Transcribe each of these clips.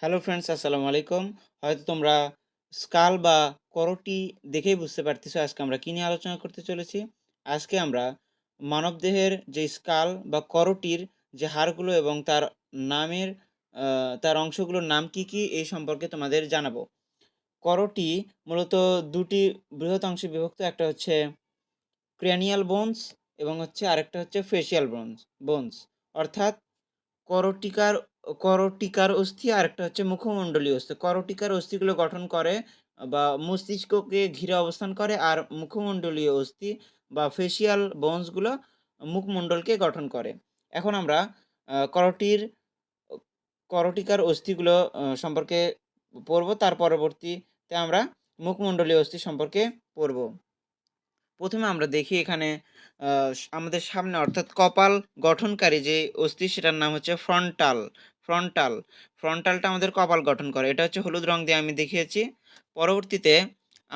Hello friends, আসসালামু আলাইকুম। হয়তো তোমরা স্কাল বা করটি দেখেই বুঝতে পারতেছো আজকে আমরা কী নিয়ে আলোচনা করতে চলেছি। আজকে আমরা মানবদেহের যে স্কাল বা করটির যে হাড়গুলো এবং তার নামের তার অংশগুলোর নাম কি কি এই সম্পর্কে তোমাদের জানাবো। করটি মূলত দুটি বৃহৎ অংশে বিভক্ত। একটা হচ্ছে ক্র্যানিয়াল বোনস এবং আরেকটা হচ্ছে ফেসিয়াল বোনস, অর্থাৎ করটিকার করটিকার অস্থি আর একটা হচ্ছে মুখমণ্ডলীয় অস্থি। করটিকার অস্থিগুলো গঠন করে বা মস্তিষ্ককে ঘিরে অবস্থান করে, আর মুখমণ্ডলীয় অস্থি বা ফেসিয়াল বোনসগুলো মুখমণ্ডলকে গঠন করে। এখন আমরা করটির করটিকার অস্থিগুলো সম্পর্কে পড়ব, তার পরবর্তীতে আমরা মুখমণ্ডলীয় অস্থি সম্পর্কে পড়ব। প্রথমে আমরা দেখি এখানে আমাদের সামনে অর্থাৎ কপাল গঠনকারী যে অস্থি সেটার নাম হচ্ছে ফ্রন্টাল। ফ্রন্টালটা আমাদের কপাল গঠন করে, এটা হচ্ছে হলুদ রং দিয়ে আমি দেখিয়েছি। পরবর্তীতে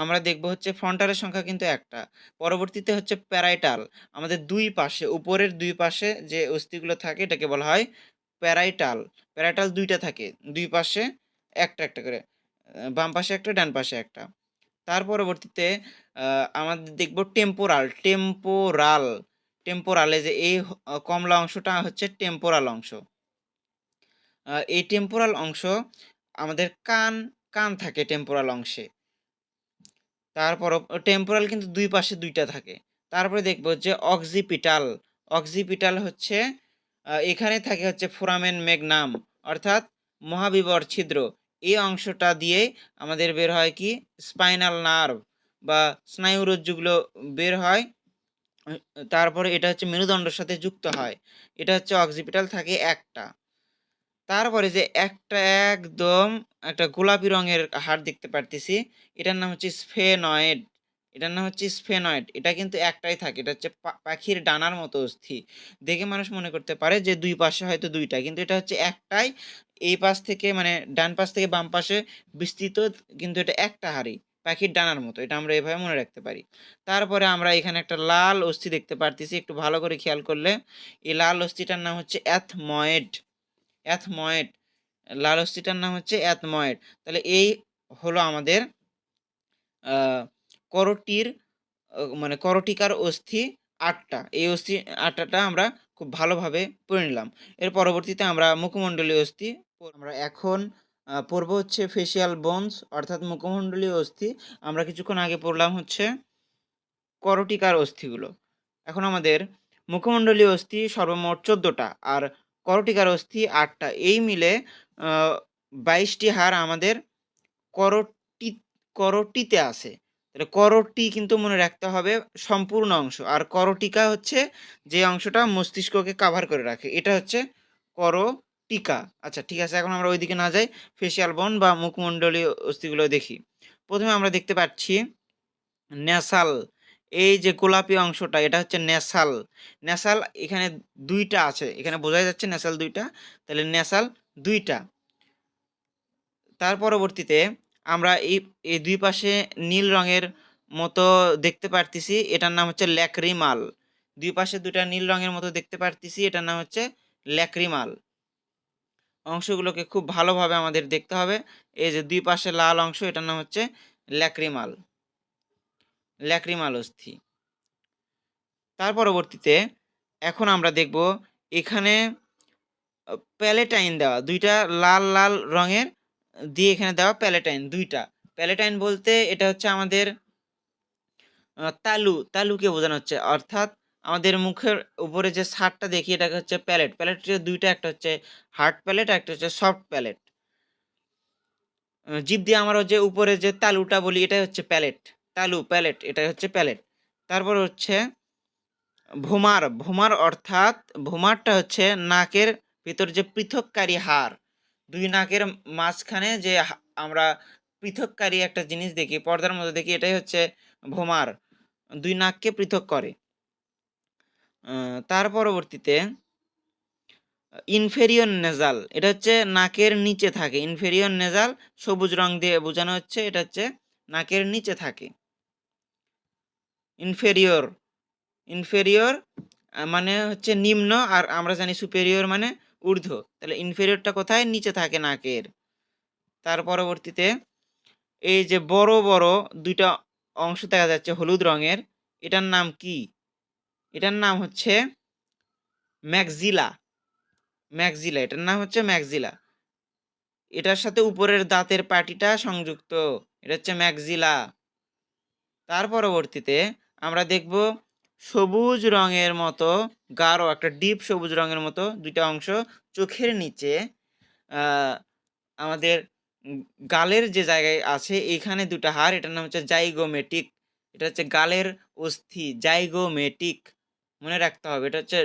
আমরা দেখব হচ্ছে ফ্রন্টালের সংখ্যা কিন্তু একটা। পরবর্তীতে হচ্ছে প্যারাইটাল, আমাদের দুই পাশে উপরের দুই পাশে যে অস্থিগুলো থাকে এটাকে বলা হয় প্যারাইটাল। প্যারাইটাল দুইটা থাকে, দুই পাশে একটা একটা করে, বাম পাশে একটা ডান পাশে একটা। তার পরবর্তীতে আমাদের দেখব টেম্পোরালে যে এই কমলা অংশটা হচ্ছে টেম্পোরাল অংশ। এই টেম্পোরাল অংশ আমাদের কান কান থাকে টেম্পোরাল অংশে। তারপর টেম্পোরাল কিন্তু দুই পাশে দুইটা থাকে। তারপরে দেখব যে অক্সিপিটাল হচ্ছে এখানে থাকে হচ্ছে ফোরামেন ম্যাগনাম, অর্থাৎ মহাবিবর ছিদ্র। এই অংশটা দিয়ে আমাদের বের হয় কি স্পাইনাল নার্ভ বা স্নায়ুরজ্জুগুলো বের হয়। তারপরে এটা হচ্ছে মেরুদণ্ডের সাথে যুক্ত হয়। এটা হচ্ছে অক্সিপিটাল থাকে একটা। তারপরে যে একটা একদম একটা গোলাপি রঙের হাড় দেখতে পারতেছি, এটার নাম হচ্ছে স্ফেনয়েড। এটা কিন্তু একটাই থাকে, এটা হচ্ছে পাখির ডানার মতো অস্থি। দেখে মানুষ মনে করতে পারে যে দুই পাশে হয়তো দুইটা, কিন্তু এটা হচ্ছে একটাই। এই পাশ থেকে মানে ডান পাশ থেকে বাম পাশে বিস্তৃত, কিন্তু এটা একটা হাড়ি, পাখির ডানার মতো। এটা আমরা এভাবে মনে রাখতে পারি। তারপরে আমরা এখানে একটা লাল অস্থি দেখতে পারতেছি, একটু ভালো করে খেয়াল করলে এই লাল অস্থিটার নাম হচ্ছে অ্যাথময়েড। লাল অস্থিটার নাম হচ্ছে অ্যাথময়েড। তাহলে এই হলো আমাদের করটির মানে করটিকার অস্থি আটটা। এই অস্থি আটটা আমরা খুব ভালোভাবে পড়ে নিলাম। এর পরবর্তীতে আমরা মুখমণ্ডলীয় অস্থি আমরা এখন পড়ব হচ্ছে ফেসিয়াল বোনস, অর্থাৎ মুখমণ্ডলীয় অস্থি। আমরা কিছুক্ষণ আগে পড়লাম হচ্ছে করটিকার অস্থিগুলো। এখন আমাদের মুখমণ্ডলীয় অস্থি সর্বমোট 14টা আর করটিকার অস্থি 8টা। এই মিলে 22টি হাড় আমাদের করটি করটিতে আছে। তাহলে করটি কিন্তু মনে রাখতে হবে সম্পূর্ণ অংশ, আর করটিকা হচ্ছে যে অংশটা মস্তিষ্ককে কাভার করে রাখে, এটা হচ্ছে করটিকা। আচ্ছা ঠিক আছে, এখন আমরা ওইদিকে না যাই, ফেসিয়াল বোন বা মুখমণ্ডলীয় অস্থিগুলো দেখি। প্রথমে আমরা দেখতে পাচ্ছি ন্যাসাল। এই যে গোলাপি অংশটা এটা হচ্ছে ন্যাসাল এখানে দুইটা আছে, এখানে বোঝা যাচ্ছে ন্যাসাল দুইটা, তাহলে ন্যাসাল দুইটা। তার পরবর্তীতে আমরা এই দুই পাশে নীল রঙের মতো দেখতে পারতেছি, এটার নাম হচ্ছে ল্যাক্রিমাল। দুই পাশে দুইটা নীল রঙের মতো দেখতে পারতেছি, এটার নাম হচ্ছে ল্যাক্রিমাল। অংশগুলোকে খুব ভালোভাবে আমাদের দেখতে হবে। এই যে দুই পাশে লাল অংশ, এটার নাম হচ্ছে ল্যাক্রিমাল অস্থি। তার পরবর্তীতে এখন আমরা দেখব এখানে প্যালেটাইন দেওয়া, দুইটা লাল লাল রঙের দিয়ে এখানে দেওয়া প্যালেটাইন দুইটা। প্যালেটাইন বলতে এটা হচ্ছে আমাদের তালুকে বোঝানো হচ্ছে, অর্থাৎ আমাদের মুখের উপরে যে ছাদটা দেখি এটাকে হচ্ছে প্যালেটের দুইটা, একটা হচ্ছে হার্ড প্যালেট, একটা হচ্ছে সফট প্যালেট। জিভ দিয়ে আমরা যে উপরে যে তালুটা বলি এটাই হচ্ছে প্যালেট, এটাই হচ্ছে প্যালেট। তারপর হচ্ছে ভোমার অর্থাৎ ভোমারটা হচ্ছে নাকের ভিতর যে পৃথককারী হাড়, দুই নাকের মাঝখানে যে আমরা পৃথককারী একটা জিনিস দেখি, পর্দার মধ্যে দেখি, এটাই হচ্ছে ভোমার, দুই নাককে পৃথক করে। তার পরবর্তীতে ইনফেরিয়র নেজাল, এটা হচ্ছে নাকের নিচে থাকে। ইনফেরিয়র নেজাল সবুজ রং দিয়ে বোঝানো হচ্ছে, এটা হচ্ছে নাকের নিচে থাকে। ইনফেরিয়র মানে হচ্ছে নিম্ন, আর আমরা জানি সুপেরিয়র মানে ঊর্ধ্ব। তাহলে ইনফেরিয়রটা কোথায়? নিচে থাকে নাকের। তার পরবর্তীতে এই যে বড় বড় দুইটা অংশ দেখা যাচ্ছে হলুদ রঙের, এটার নাম কি? এটার নাম হচ্ছে ম্যাক্সিলা। ম্যাক্সিলা, এটার নাম হচ্ছে ম্যাক্সিলা। এটার সাথে উপরের দাঁতের পাটিটা সংযুক্ত, এটা হচ্ছে ম্যাক্সিলা। তার পরবর্তীতে আমরা দেখব সবুজ রঙের মতো গাঢ় একটা ডিপ সবুজ রঙের মতো দুইটা অংশ চোখের নিচে, আহ, আমাদের গালের যে জায়গায় আছে এখানে দুটা হাড়, এটার নাম হচ্ছে জাইগোমেটিক। এটা হচ্ছে গালের অস্থি, জাইগোমেটিক, মনে রাখতে হবে, এটা হচ্ছে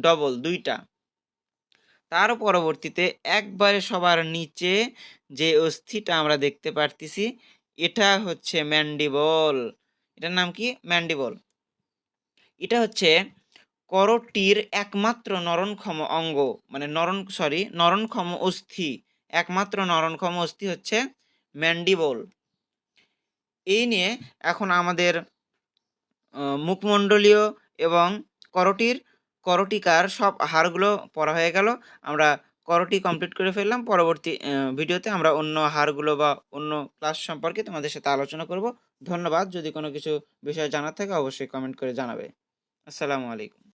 ডবল দুইটা। তার পরবর্তীতে একবারে সবার নিচে যে অস্থিটা আমরা দেখতে পারতেছি এটা হচ্ছে ম্যান্ডিবল। এটার নাম কি? ম্যান্ডিবল। এটা হচ্ছে করটির একমাত্র নরনক্ষম অঙ্গ, মানে নরনক্ষম অস্থি। একমাত্র নরনক্ষম অস্থি হচ্ছে ম্যান্ডিবল। এই নিয়ে এখন আমাদের মুখমণ্ডলীয় এবং করটির করটিকার সব হাড়গুলো পড়া হয়ে গেল। আমরা করটি কমপ্লিট করে ফেললাম। পরবর্তী ভিডিওতে আমরা অন্য হাড়গুলো বা অন্য ক্লাস সম্পর্কে তোমাদের সাথে আলোচনা করব। ধন্যবাদ। যদি কোনো কিছু বিষয় জানার থাকে অবশ্যই কমেন্ট করে জানাবে। আসসালামু আলাইকুম।